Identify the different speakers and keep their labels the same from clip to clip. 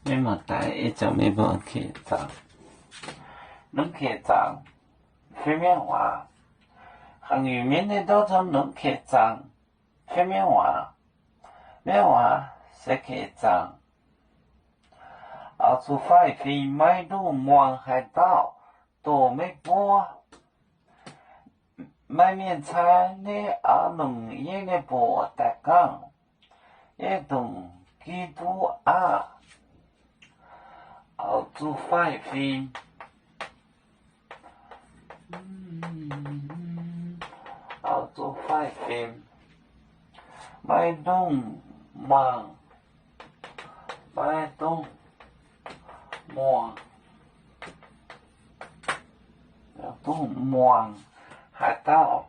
Speaker 1: 你莫带一种没无去找，能去找，非面话，行语面的都从能去找，非面话，面话是去找，出发飞买路望海岛，多没波。买面餐的农业的波带讲，也懂基督出发飞，出发飞，买东望，买东望，东望海岛。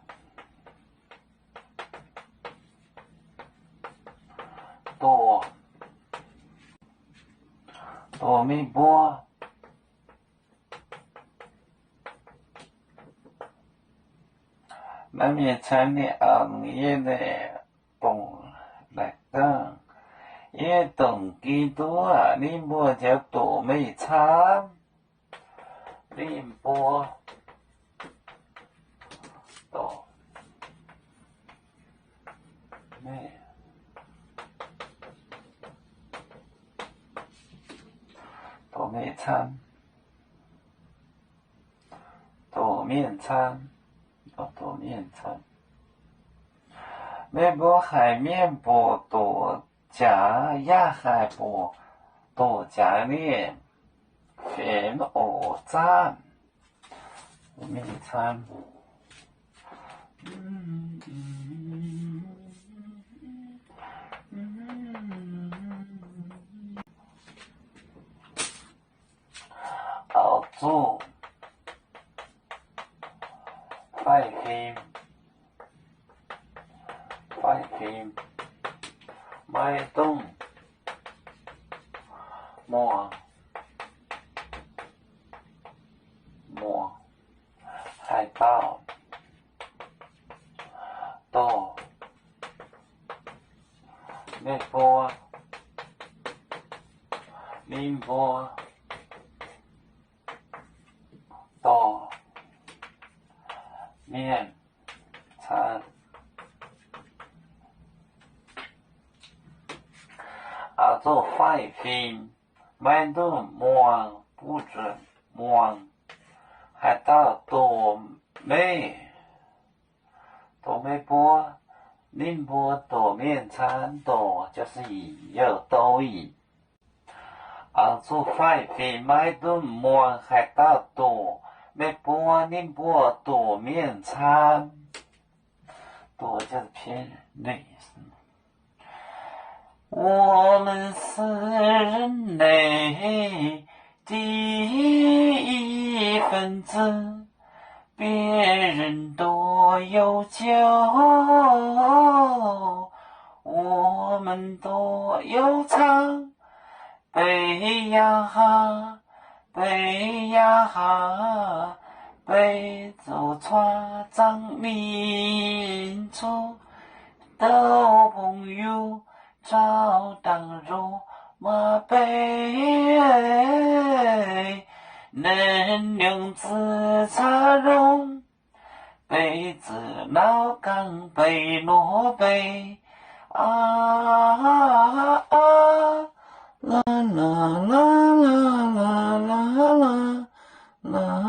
Speaker 1: 多没波，那面餐的也的懂来讲，也懂几多你莫叫多没餐，你波多没。多面餐，多面餐，多面餐，没波海面波多加亚海波多加面，全偶赞，多面餐，做快飞，买东摸海盗多没波宁波多面餐做快飞，买东摸不准摸海盗多没波宁波多面餐多就是有多义。做快飞买顿摸海盗多没波宁波多面餐多就是骗人的意思。我们是人类第一分子，别人多有酒，我们多有唱。北呀北走船长民族的朋友找当肉马背能量自茶容杯子老港北罗北啦啦啦啦啦啦啦啦